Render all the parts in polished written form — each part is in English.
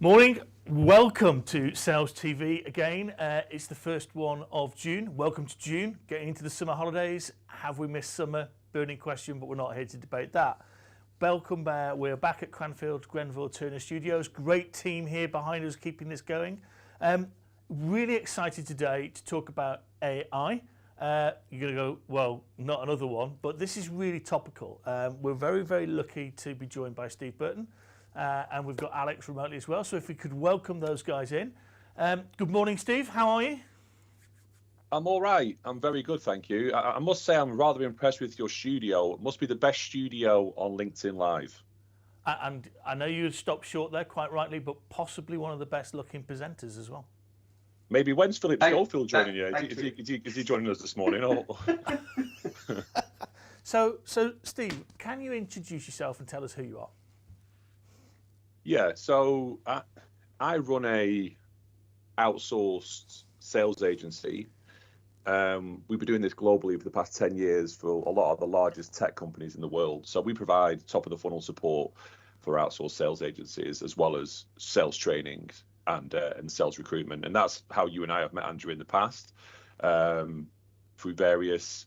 Morning, welcome to Sales TV again. It's the first one of June. Welcome to June, getting into the summer holidays. Have we missed summer? Burning question, but we're not here to debate that. Welcome, we're back at Cranfield Grenville Turner Studios. Great team here behind us keeping this going. Really excited today to talk about AI. You're going to go, well, not another one, but this is really topical. We're very, very lucky to be joined by Steve Burton. And we've got Alex remotely as well. So if we could welcome those guys in. Good morning, Steve. How are you? I'm all right. I'm very good, thank you. I must say I'm rather impressed with your studio. It must be the best studio on LinkedIn Live. And I know you stopped short there, quite rightly, but possibly one of the best looking presenters as well. Maybe when's Philip Schofield joining you? Is he joining us this morning? Or? So, Steve, can you introduce yourself and tell us who you are? Yeah, so I run a outsourced sales agency. We've been doing this globally for the past 10 years for a lot of the largest tech companies in the world. So we provide top of the funnel support for outsourced sales agencies, as well as sales training and sales recruitment. And that's how you and I have met Andrew in the past, through various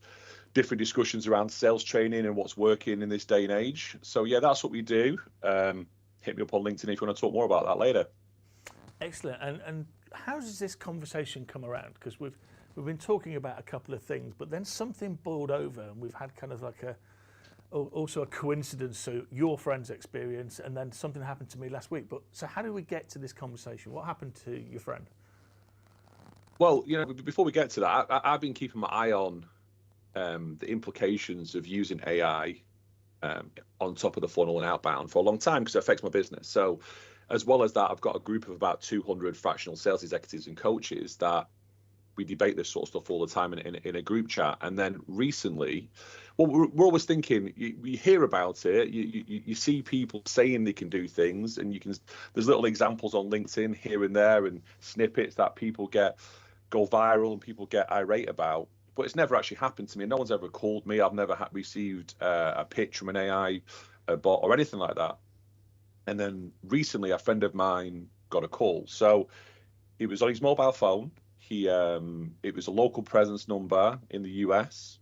different discussions around sales training and what's working in this day and age. So yeah, that's what we do. Hit me up on LinkedIn if you want to talk more about that later. Excellent. And how does this conversation come around? Because we've been talking about a couple of things, but then something boiled over, and we've had kind of like also a coincidence. So your friend's experience, and then something happened to me last week. But so how did we get to this conversation? What happened to your friend? Well, before we get to that, I've been keeping my eye on the implications of using AI on top of the funnel and outbound for a long time, because it affects my business. So as well as that, I've got a group of about 200 fractional sales executives and coaches that we debate this sort of stuff all the time in a group chat. And then recently, well, we're always thinking, you hear about it, you see people saying they can do things, and there's little examples on LinkedIn here and there and snippets that people go viral and people get irate about. But it's never actually happened to me. No one's ever called me. I've never received a pitch from an AI bot or anything like that. And then recently, a friend of mine got a call. So it was on his mobile phone. It was a local presence number in the US.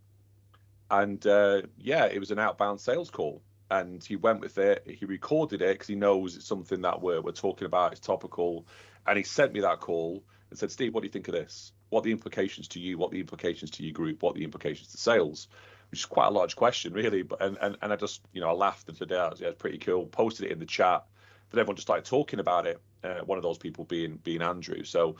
And it was an outbound sales call. And he went with it. He recorded it because he knows it's something that we're talking about. It's topical. And he sent me that call and said, Steve, what do you think of this? What are the implications to you? What are the implications to your group? What are the implications to sales? Which is quite a large question, really. But and I just, I laughed and said, yeah, it's pretty cool. Posted it in the chat. Then everyone just started talking about it. One of those people being Andrew. So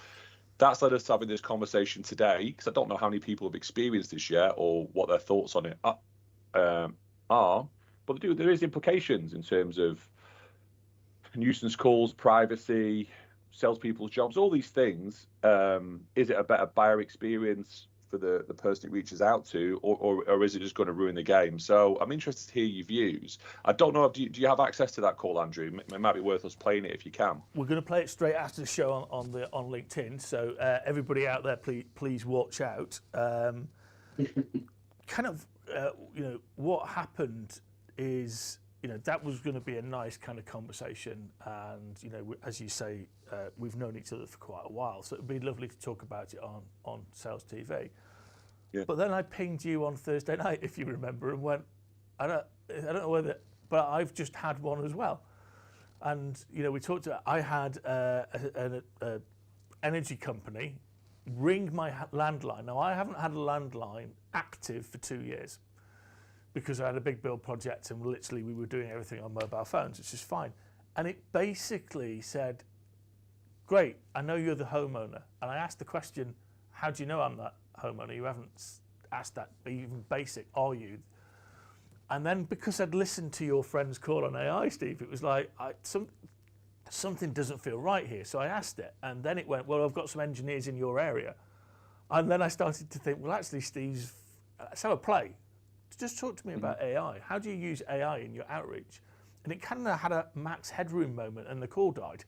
that's led us to having this conversation today, because I don't know how many people have experienced this yet or what their thoughts on it are. But there is implications in terms of nuisance calls, privacy, salespeople's jobs, all these things. Is it a better buyer experience for the person it reaches out to, or is it just going to ruin the game? So I'm interested to hear your views. I don't know, do you have access to that call, Andrew? It might be worth us playing it if you can. We're going to play it straight after the show on LinkedIn. So everybody out there, please watch out. What happened is, that was going to be a nice kind of conversation, and as you say, we've known each other for quite a while, so it'd be lovely to talk about it on Sales TV. Yeah. But then I pinged you on Thursday night, if you remember, and went, I don't know whether, but I've just had one as well, and we talked about. I had an energy company ring my landline. Now I haven't had a landline active for 2 years, because I had a big build project and literally we were doing everything on mobile phones, which is fine. And it basically said, great, I know you're the homeowner. And I asked the question, how do you know I'm that homeowner? You haven't asked that, even basic, are you? And then because I'd listened to your friend's call on AI, Steve, it was like, something doesn't feel right here. So I asked it, and then it went, well, I've got some engineers in your area. And then I started to think, well, actually, Steve, let's have a play. Just talk to me about AI. How do you use AI in your outreach? And it kind of had a Max Headroom moment, and the call died.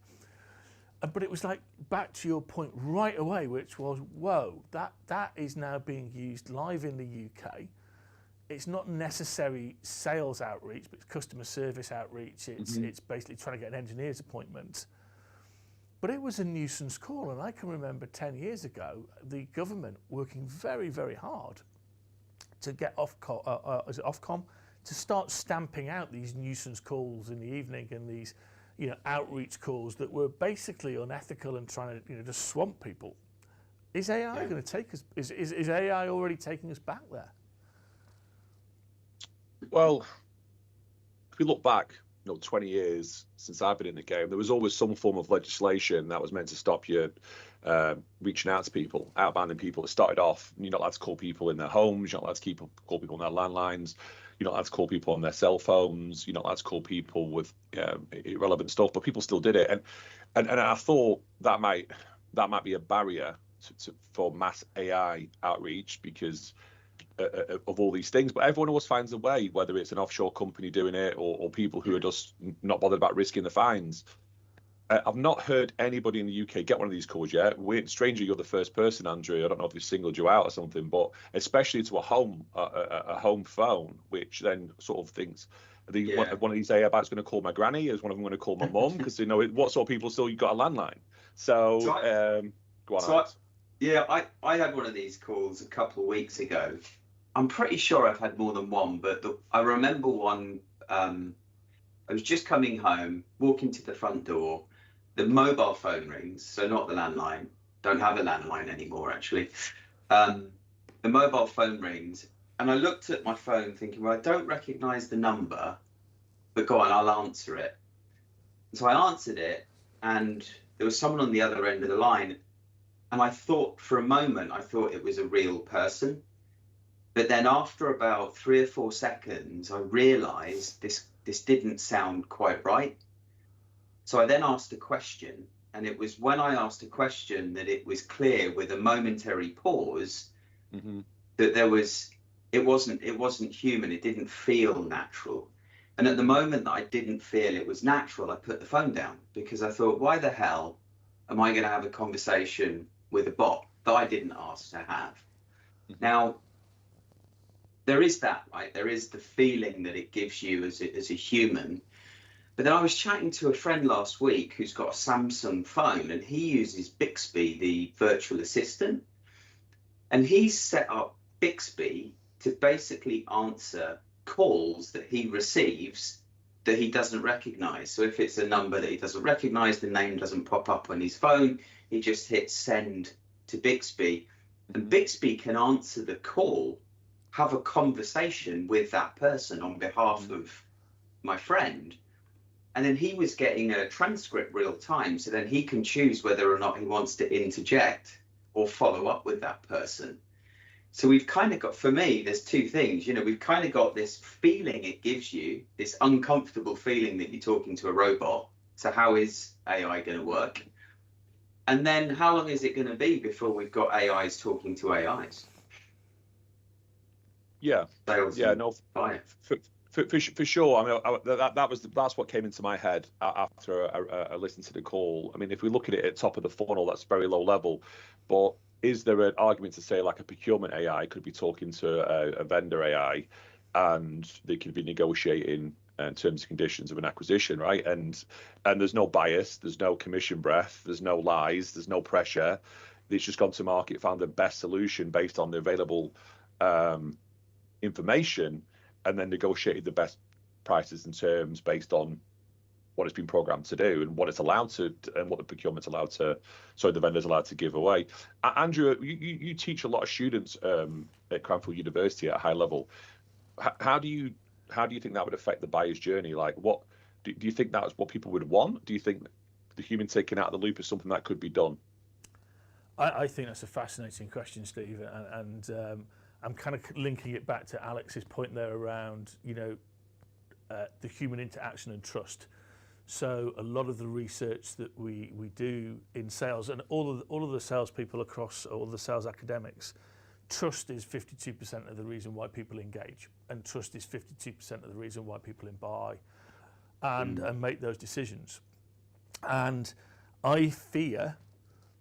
But it was like, back to your point right away, which was, whoa, that is now being used live in the UK. It's not necessary sales outreach, but it's customer service outreach. It's basically trying to get an engineer's appointment. But it was a nuisance call, and I can remember 10 years ago, the government working very, very hard to get Ofcom to start stamping out these nuisance calls in the evening and these, outreach calls that were basically unethical and trying to, just swamp people. Is AI going to take us? Is AI already taking us back there? Well, if we look back, 20 years since I've been in the game, there was always some form of legislation that was meant to stop you reaching out to people, outbounding people. It started off, you're not allowed to call people in their homes, you're not allowed to call people on their landlines, you're not allowed to call people on their cell phones, you're not allowed to call people with irrelevant stuff, but people still did it. And I thought that might be a barrier for mass AI outreach because of all these things, but everyone always finds a way, whether it's an offshore company doing it or people who are just not bothered about risking the fines. I've not heard anybody in the UK get one of these calls yet. Stranger, you're the first person, Andrew. I don't know if they singled you out or something, but especially to a home phone, which then sort of thinks, one of these AI bots going to call my granny? Is one of them going to call my mum? Because what sort of people still, you've got a landline. So go on, Alex. I had one of these calls a couple of weeks ago. I'm pretty sure I've had more than one, but I remember one. I was just coming home, walking to the front door. The mobile phone rings, so not the landline. Don't have a landline anymore, actually. The mobile phone rings, and I looked at my phone thinking, well, I don't recognise the number, but go on, I'll answer it. So I answered it, and there was someone on the other end of the line. And I thought for a moment, it was a real person. But then after about 3 or 4 seconds, I realized this didn't sound quite right. So I then asked a question. And it was when I asked a question that it was clear with a momentary pause that it wasn't human. It didn't feel natural. And at the moment that I didn't feel it was natural, I put the phone down because I thought, why the hell am I going to have a conversation with a bot that I didn't ask to have? Now, there is that, right? There is the feeling that it gives you as a human. But then I was chatting to a friend last week who's got a Samsung phone, and he uses Bixby, the virtual assistant. And he's set up Bixby to basically answer calls that he receives that he doesn't recognize. So if it's a number that he doesn't recognize, the name doesn't pop up on his phone, he just hits send to Bixby, and Bixby can answer the call, have a conversation with that person on behalf of my friend. And then he was getting a transcript real time, so then he can choose whether or not he wants to interject or follow up with that person. So we've kind of got, for me, there's two things. We've kind of got this feeling it gives you, this uncomfortable feeling that you're talking to a robot. So how is AI going to work? And then how long is it going to be before we've got AIs talking to AIs? Yeah, no, for sure. I mean, that's what came into my head after I listened to the call. I mean, if we look at it at top of the funnel, that's very low level. But is there an argument to say like a procurement AI could be talking to a vendor AI, and they could be negotiating terms and conditions of an acquisition, right? And there's no bias, there's no commission breath, there's no lies, there's no pressure. It's just gone to market, found the best solution based on the available information, and then negotiated the best prices and terms based on what it's been programmed to do and what it's allowed to, and what the procurement's allowed to, the vendor's allowed to give away. Andrew, you teach a lot of students at Cranfield University at a high level. How do you think that would affect the buyer's journey? Like, what do you think that's what people would want? Do you think the human taken out of the loop is something that could be done? I think that's a fascinating question, Steve, and I'm kind of linking it back to Alex's point there around, the human interaction and trust. So a lot of the research that we do in sales, and all of the salespeople across all the sales academics, trust is 52% of the reason why people engage, and trust is 52% of the reason why people buy and make those decisions. And I fear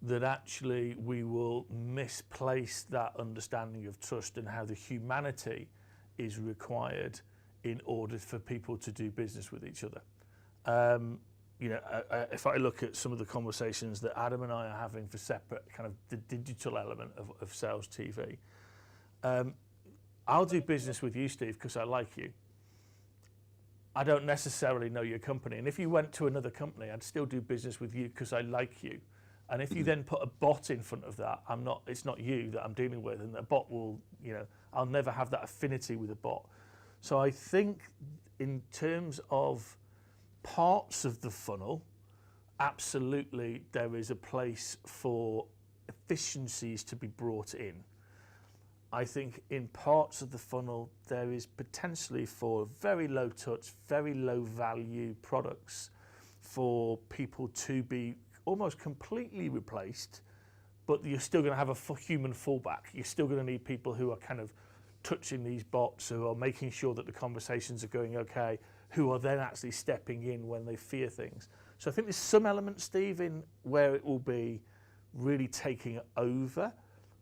that actually we will misplace that understanding of trust and how the humanity is required in order for people to do business with each other. if I look at some of the conversations that Adam and I are having for separate kind of the digital element of sales TV, I'll do business with you, Steve, because I like you. I don't necessarily know your company. And if you went to another company, I'd still do business with you because I like you. And if you then put a bot in front of that, it's not you that I'm dealing with, and the bot will, I'll never have that affinity with a bot. So I think in terms of parts of the funnel, absolutely there is a place for efficiencies to be brought in. I think in parts of the funnel there is potentially for very low touch, very low value products for people to be almost completely replaced, but you're still going to have a human fallback. You're still going to need people who are kind of touching these bots, who are making sure that the conversations are going okay, who are then actually stepping in when they fear things. So I think there's some element, Steve, in where it will be really taking over.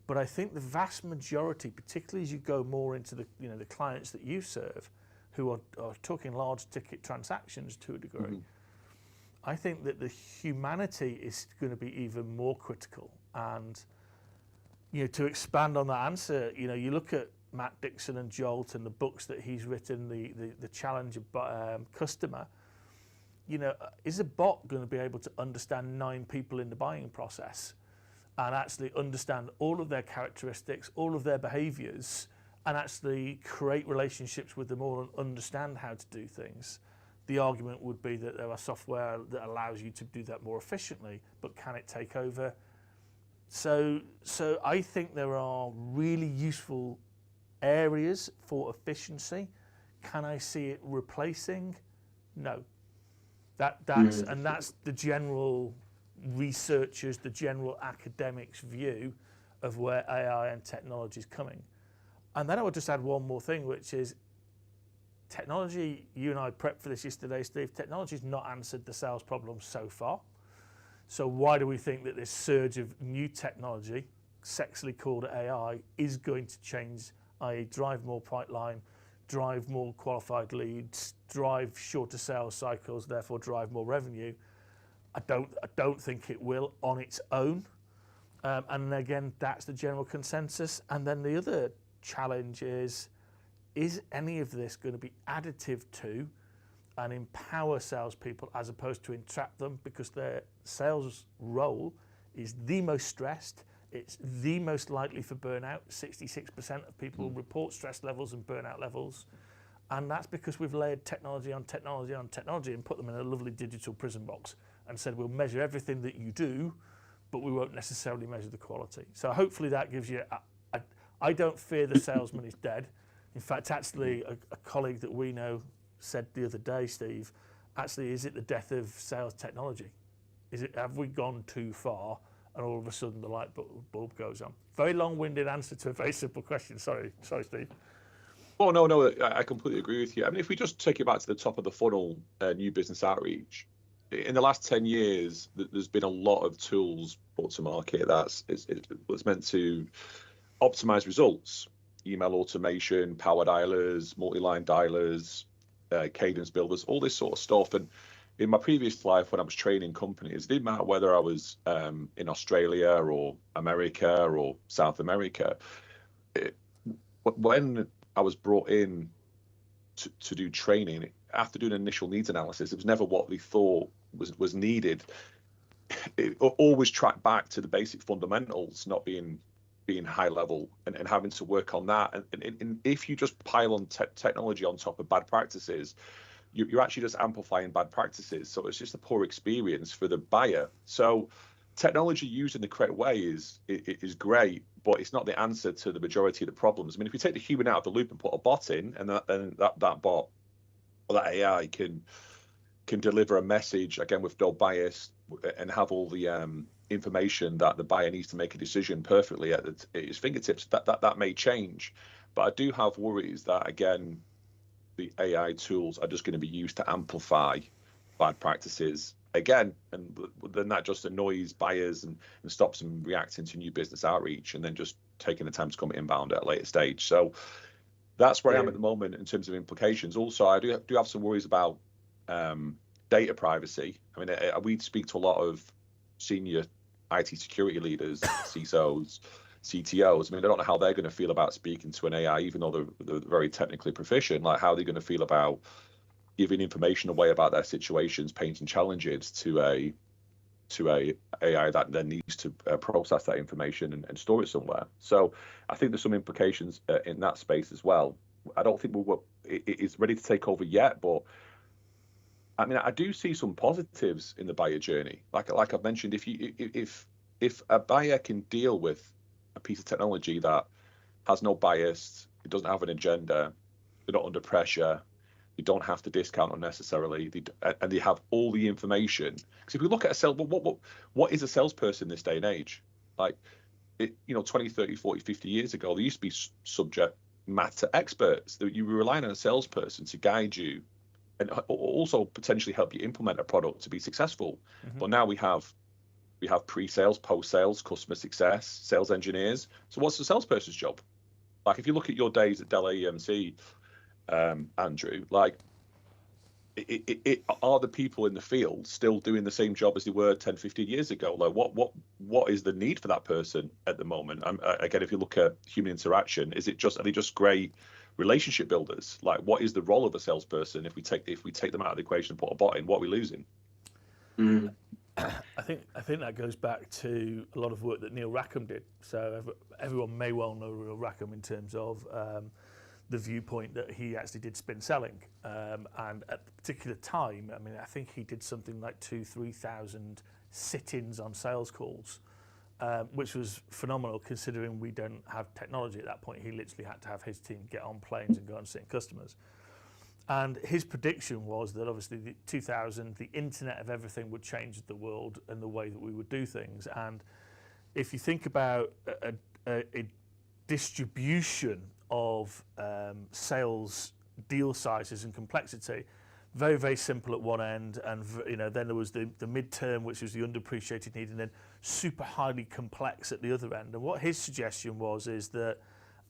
But I think the vast majority, particularly as you go more into the the clients that you serve, who are talking large ticket transactions to a degree, I think that the humanity is going to be even more critical. And to expand on that answer, you look at Matt Dixon and Jolt and the books that he's written, the challenge of customer. Is a bot going to be able to understand 9 people in the buying process and actually understand all of their characteristics, all of their behaviors, and actually create relationships with them all and understand how to do things? The argument would be that there are software that allows you to do that more efficiently, but can it take over? So I think there are really useful areas for efficiency. Can I see it replacing? No. That's the general researchers, the general academics' view of where AI and technology is coming. And then I would just add one more thing, which is technology. You and I prepped for this yesterday, Steve. Technology's not answered the sales problem so far. So why do we think that this surge of new technology, sexily called AI, is going to change, i.e. drive more pipeline, drive more qualified leads, drive shorter sales cycles, therefore drive more revenue? I don't think it will on its own. And again, that's the general consensus. And then the other challenge is any of this going to be additive to and empower salespeople as opposed to entrap them? Because their sales role is the most stressed. It's the most likely for burnout. 66% of people report stress levels and burnout levels. And that's because we've layered technology on technology on technology and put them in a lovely digital prison box and said, we'll measure everything that you do, but we won't necessarily measure the quality. So hopefully that gives you, I don't fear the salesman is dead. In fact, actually, a colleague that we know said the other day, Steve, actually, is it the death of sales technology? Have we gone too far and all of a sudden the light bulb goes on? Very long-winded answer to a very simple question. Sorry, Steve. Oh, no, I completely agree with you. I mean, if we just take it back to the top of the funnel, new business outreach, in the last 10 years, there's been a lot of tools brought to market that's meant to optimize results. Email automation, power dialers, multi-line dialers, cadence builders, all this sort of stuff. And in my previous life, when I was training companies, it didn't matter whether I was in Australia or America or South America. When I was brought in to do training, after doing an initial needs analysis, it was never what we thought was needed. It always tracked back to the basic fundamentals, not being high level and having to work on that. And if you just pile on technology on top of bad practices, you're actually just amplifying bad practices. So it's just a poor experience for the buyer. So technology used in the correct way is great, but it's not the answer to the majority of the problems. I mean, if you take the human out of the loop and put a bot in, and that bot or that AI can deliver a message, again, with no bias, and have all the information that the buyer needs to make a decision perfectly at his fingertips, that may change. But I do have worries that, again, the AI tools are just going to be used to amplify bad practices again, and then that just annoys buyers and stops them reacting to new business outreach and then just taking the time to come inbound at a later stage. So that's where I am at the moment in terms of implications. Also, I do have some worries about data privacy. I mean, we speak to a lot of senior IT security leaders, CISOs, CTOs. I mean, I don't know how they're going to feel about speaking to an AI, even though they're very technically proficient. Like, how are they going to feel about giving information away about their situations, painting challenges to a AI that then needs to process that information and store it somewhere. So I think there's some implications in that space as well. I don't think it's ready to take over yet, but I mean, I do see some positives in the buyer journey. Like I've mentioned, if a buyer can deal with a piece of technology that has no bias, it doesn't have an agenda, they're not under pressure, they don't have to discount unnecessarily, and they have all the information. Because if we look at a sales, what is a salesperson this day and age? Like, 20, 30, 40, 50 years ago, there used to be subject matter experts that you were relying on a salesperson to guide you and also potentially help you implement a product to be successful. Mm-hmm. But now we have pre-sales, post-sales, customer success, sales engineers. So what's the salesperson's job? Like, if you look at your days at Dell EMC, Andrew, like, are the people in the field still doing the same job as they were 10, 15 years ago? Like, what is the need for that person at the moment? Again, if you look at human interaction, are they just great relationship builders? Like, what is the role of a salesperson if we take them out of the equation and put a bot in? What are we losing? I think that goes back to a lot of work that Neil Rackham did. So everyone may well know Neil Rackham in terms of the viewpoint that he actually did spin selling, and at the particular time, I mean, I think he did something like 2,000-3,000 sit-ins on sales calls, which was phenomenal considering we don't have technology at that point. He literally had to have his team get on planes and go and sit in customers. And his prediction was that obviously the 2000, the internet of everything would change the world and the way that we would do things. And if you think about a distribution of sales deal sizes and complexity, very, very simple at one end, and then there was the midterm, which was the underappreciated need, and then super highly complex at the other end. And what his suggestion is that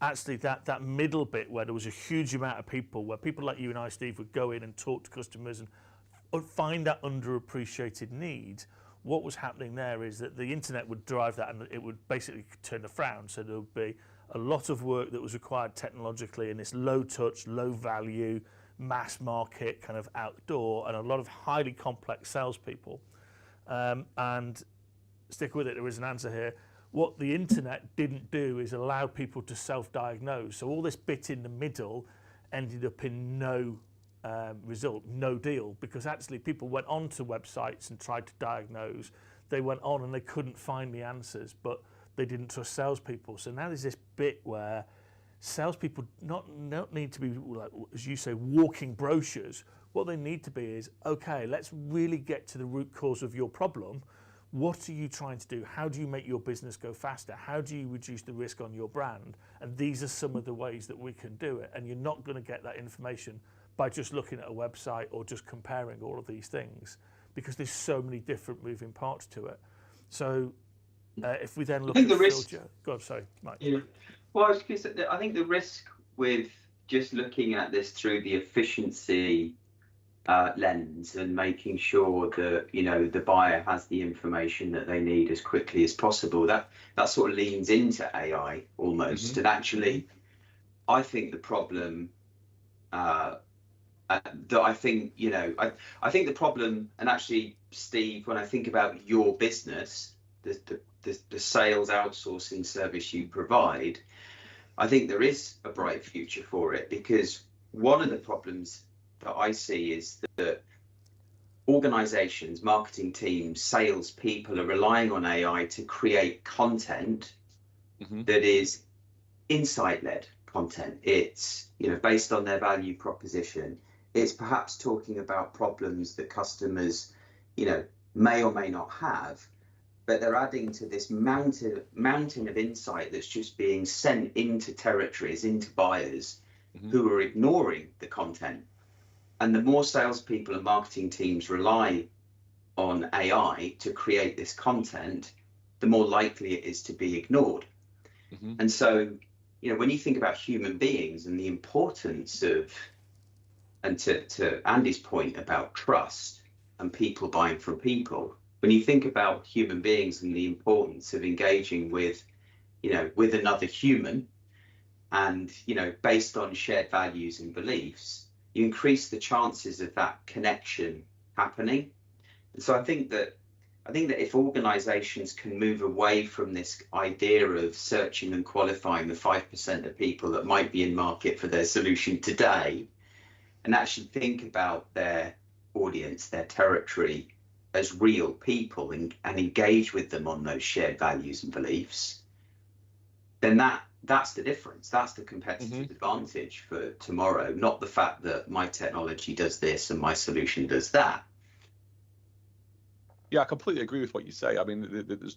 actually that middle bit where there was a huge amount of people, where people like you and I, Steve, would go in and talk to customers and find that underappreciated need, what was happening there is that the internet would drive that, and it would basically turn a frown. So there would be a lot of work that was required technologically in this low touch, low value, mass market kind of outdoor, and a lot of highly complex salespeople. And stick with it, there is an answer here. What the internet didn't do is allow people to self-diagnose. So all this bit in the middle ended up in no result, no deal, because actually people went onto websites and tried to diagnose. They went on and they couldn't find the answers, but they didn't trust salespeople. So now there's this bit where salespeople not need to be, like, as you say, walking brochures. What they need to be is, okay, let's really get to the root cause of your problem. What are you trying to do? How do you make your business go faster? How do you reduce the risk on your brand? And these are some of the ways that we can do it. And you're not going to get that information by just looking at a website or just comparing all of these things, because there's so many different moving parts to it. So if we then look at the risk, God, sorry, Mike. Yeah. Well, I think the risk with just looking at this through the efficiency lens and making sure that the buyer has the information that they need as quickly as possible, that sort of leans into AI almost. Mm-hmm. And actually, I think the problem I think the problem, and actually, Steve, when I think about your business, the sales outsourcing service you provide, I think there is a bright future for it, because one of the problems that I see is that organizations, marketing teams, sales people are relying on AI to create content that is insight-led content. It's based on their value proposition. It's perhaps talking about problems that customers may or may not have, but they're adding to this mountain of insight that's just being sent into territories, into buyers who are ignoring the content. And the more salespeople and marketing teams rely on AI to create this content, the more likely it is to be ignored. And so, when you think about human beings and the importance of, and to Andy's point about trust, and people buying from people. When you think about human beings and the importance of engaging with, with another human, and based on shared values and beliefs, you increase the chances of that connection happening. And so I think that if organizations can move away from this idea of searching and qualifying the 5% of people that might be in market for their solution today, and actually think about their audience, their territory, as real people, and engage with them on those shared values and beliefs, then that's the difference. That's the competitive advantage for tomorrow, not the fact that my technology does this and my solution does that. Yeah, I completely agree with what you say. I mean,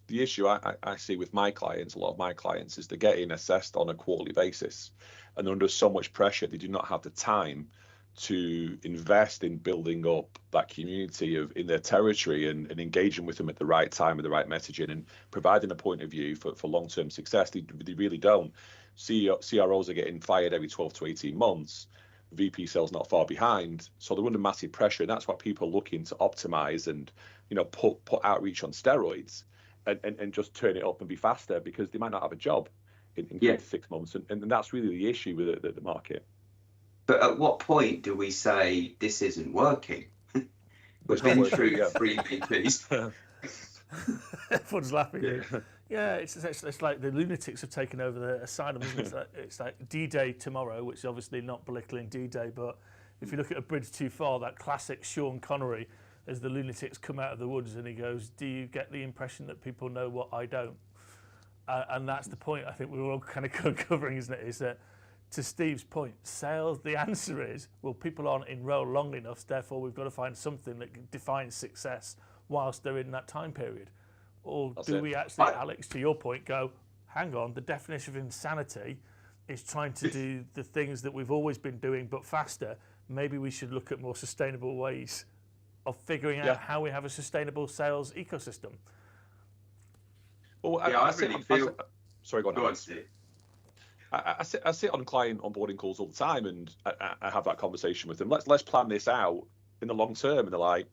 the issue I see with my clients, a lot of my clients, is they're getting assessed on a quarterly basis, and under so much pressure, they do not have the time to invest in building up that community in their territory and engaging with them at the right time with the right messaging and providing a point of view for long-term success. They really don't. CROs are getting fired every 12 to 18 months. VP sales not far behind, so they're under massive pressure, and that's why people are looking to optimize and put outreach on steroids and just turn it up and be faster, because they might not have a job in 6 months, and that's really the issue with the market. But at what point do we say this isn't working? We've been through 3 VPs. Everyone's laughing. Yeah, it's like the lunatics have taken over the asylum, isn't it? It's like D-Day tomorrow, which is obviously not belittling D-Day, but if you look at A Bridge Too Far, that classic Sean Connery, as the lunatics come out of the woods and he goes, do you get the impression that people know what I don't? And that's the point I think we're all kind of covering, isn't it? Is that, to Steve's point, sales, the answer is, well, people aren't in role long enough, therefore we've got to find something that defines success whilst they're in that time period. Or do we actually, Alex, to your point, go, hang on, the definition of insanity is trying to do the things that we've always been doing but faster. Maybe we should look at more sustainable ways of figuring out how we have a sustainable sales ecosystem. Well, sorry, go on, Steve. I sit on client onboarding calls all the time, and I have that conversation with them. Let's plan this out in the long term, and they're like,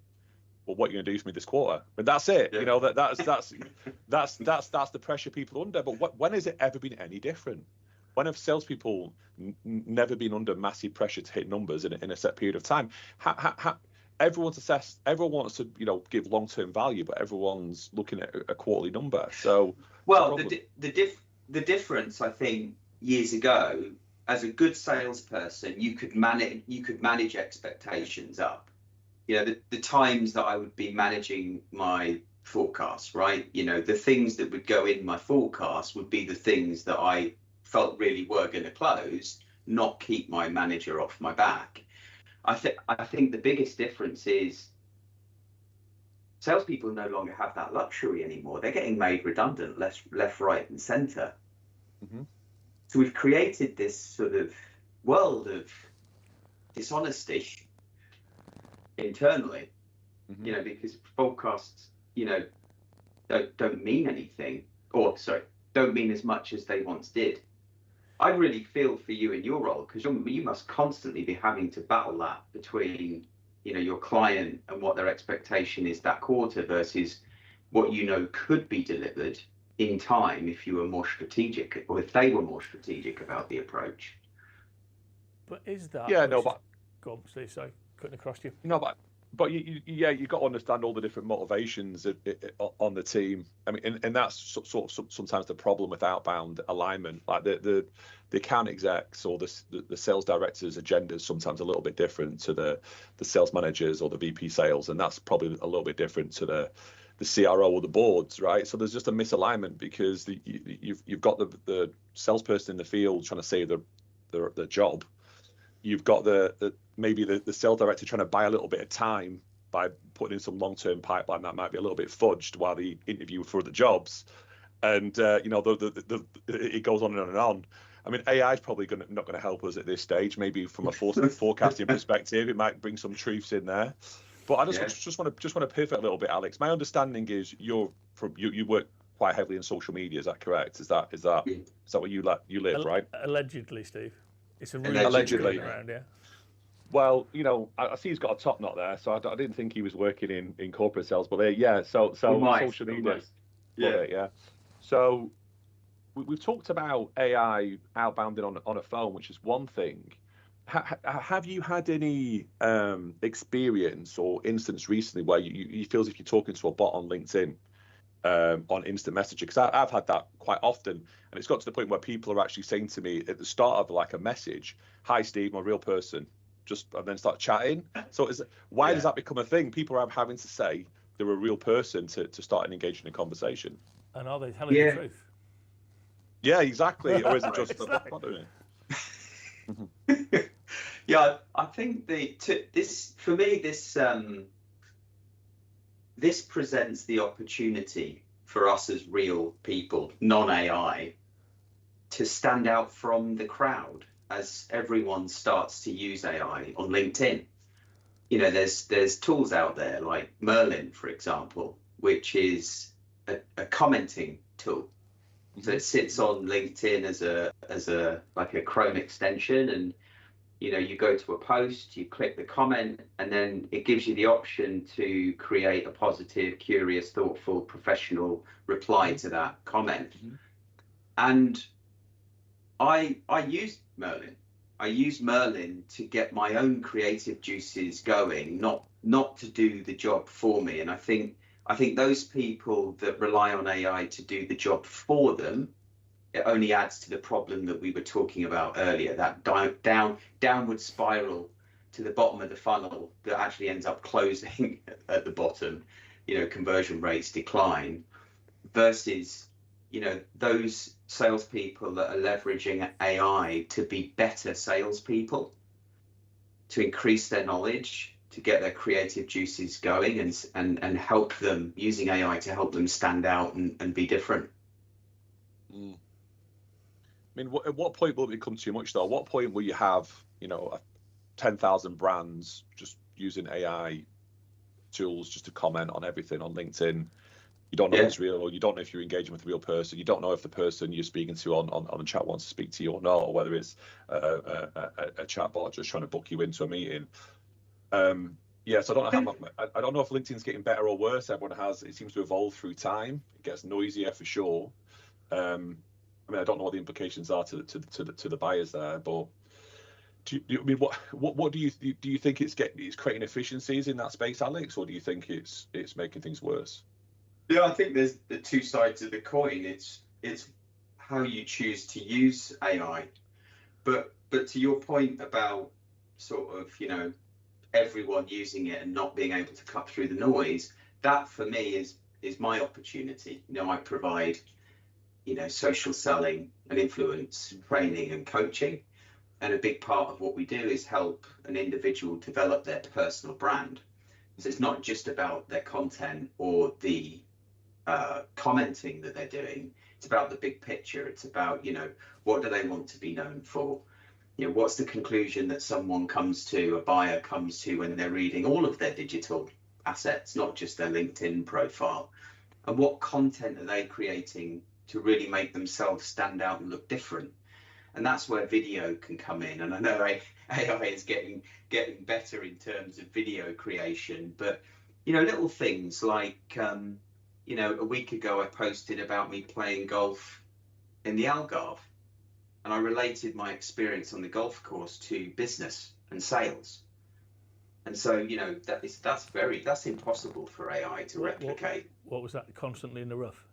well, what are you going to do for me this quarter? But that's it. Yeah. That's the pressure people are under. But when has it ever been any different? When have salespeople never been under massive pressure to hit numbers in a set period of time? Everyone's assessed. Everyone wants to give long-term value, but everyone's looking at a quarterly number. So the difference, I think, years ago, as a good salesperson, you could manage expectations up. The times that I would be managing my forecast, right? The things that would go in my forecast would be the things that I felt really were going to close, not keep my manager off my back. I think the biggest difference is salespeople no longer have that luxury anymore. They're getting made redundant left, right, and center. Mm-hmm. So we've created this sort of world of dishonesty internally, because forecasts, don't mean anything, don't mean as much as they once did. I really feel for you in your role, because you must constantly be having to battle that between, your client and what their expectation is that quarter versus what could be delivered in time if you were more strategic, or if they were more strategic about the approach. But is that? Go on, Steve. Sorry, cutting across you. But you've got to understand all the different motivations on the team. I mean, and that's sort of sometimes the problem with outbound alignment. Like the account execs or the sales directors' agenda is sometimes a little bit different to the sales managers or the VP sales, and that's probably a little bit different to the CRO or the boards, right? So there's just a misalignment, because you've got the salesperson in the field trying to save the job. You've got maybe the sales director trying to buy a little bit of time by putting in some long-term pipeline that might be a little bit fudged while they interview for the jobs, and it goes on and on and on. I mean, AI is probably not going to help us at this stage. Maybe from a forecasting perspective, it might bring some truths in there. But I just want to pivot a little bit, Alex. My understanding is you work quite heavily in social media. Is that correct? Is that what you live, right? Allegedly, Steve. It's a really allegedly around, yeah. Well, I see he's got a top knot there, so I didn't think he was working in corporate sales, but so social media, Almost. Yeah. love it, yeah. So we've talked about AI outbounding on a phone, which is one thing. Have you had any experience or instance recently where you feel as if you're talking to a bot on LinkedIn on instant messaging? Because I've had that quite often, and it's got to the point where people are actually saying to me at the start of like a message, "Hi, Steve, I'm a real person," and then start chatting. So why does that become a thing? People are having to say they're a real person to start engaging in a conversation. And are they telling the truth? Yeah, exactly. Or is it just Yeah, I think this presents the opportunity for us as real people, non-AI, to stand out from the crowd as everyone starts to use AI on LinkedIn. There's tools out there like Merlin, for example, which is a commenting tool. So it sits on LinkedIn as a like a Chrome extension, and you go to a post, you click the comment, and then it gives you the option to create a positive, curious, thoughtful, professional reply to that comment. And I use Merlin. I use Merlin to get my own creative juices going, not to do the job for me. And I think those people that rely on AI to do the job for them, it only adds to the problem that we were talking about earlier, that downward spiral to the bottom of the funnel that actually ends up closing at the bottom. Conversion rates decline versus, those salespeople that are leveraging AI to be better salespeople, to increase their knowledge, to get their creative juices going, and help them, using AI to help them stand out and be different. I mean, at what point will it become too much, though? At what point will you have, 10,000 brands just using AI tools just to comment on everything on LinkedIn? You don't know if it's real, or you don't know if you're engaging with a real person. You don't know if the person you're speaking to on the chat wants to speak to you or not, or whether it's a chat bot just trying to book you into a meeting. So I don't know I don't know if LinkedIn's getting better or worse. It seems to evolve through time. It gets noisier for sure. I don't know what the implications are to the buyers there, but what do you think it's creating efficiencies in that space, Alex, or do you think it's making things worse? Yeah, I think there's the two sides of the coin. It's how you choose to use AI, but to your point about sort of everyone using it and not being able to cut through the noise, that for me is my opportunity. I provide social selling and influence training and coaching, and a big part of what we do is help an individual develop their personal brand. So it's not just about their content or the commenting that they're doing. It's about the big picture. It's about what do they want to be known for. What's the conclusion that a buyer comes to when they're reading all of their digital assets, not just their LinkedIn profile, and what content are they creating to really make themselves stand out and look different. And that's where video can come in. And I know AI is getting better in terms of video creation, but little things like a week ago I posted about me playing golf in the Algarve, and I related my experience on the golf course to business and sales. And so that's impossible for AI to replicate. What was that? Constantly in the rough.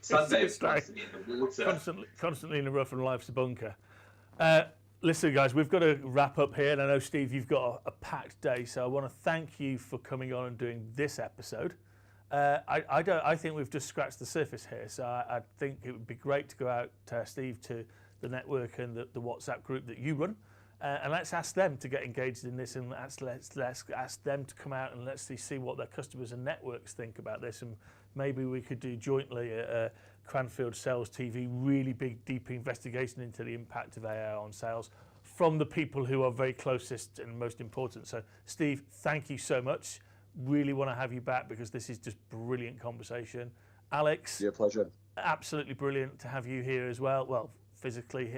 Sunday was constantly in the water. Constantly in the rough, and life's a bunker. Listen, guys, we've got to wrap up here, and I know, Steve, you've got a packed day, so I want to thank you for coming on and doing this episode. I think we've just scratched the surface here, so I think it would be great to go out, Steve, to the network and the WhatsApp group that you run, and let's ask them to get engaged in this, and let's ask them to come out and let's see what their customers and networks think about this, and maybe we could do jointly a Cranfield Sales TV really big, deep investigation into the impact of AI on sales from the people who are very closest and most important. So, Steve, thank you so much. Really want to have you back because this is just brilliant conversation. Alex, yeah, pleasure. Absolutely brilliant to have you here as well. Well, physically,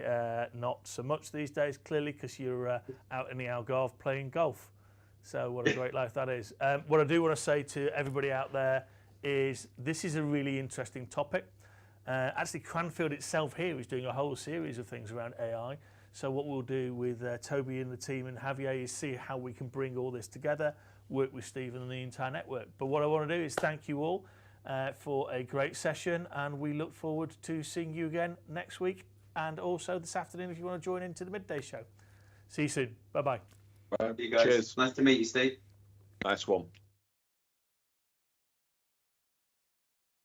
not so much these days, clearly, because you're out in the Algarve playing golf. So what a great life that is. What I do want to say to everybody out there is this is a really interesting topic. Actually, Cranfield itself here is doing a whole series of things around AI. So what we'll do with Toby and the team and Javier is see how we can bring all this together, work with Stephen and the entire network. But what I want to do is thank you all for a great session, and we look forward to seeing you again next week and also this afternoon if you want to join into the midday show. See you soon. Bye-bye. You guys. Cheers. Nice to meet you, Steve. Nice one.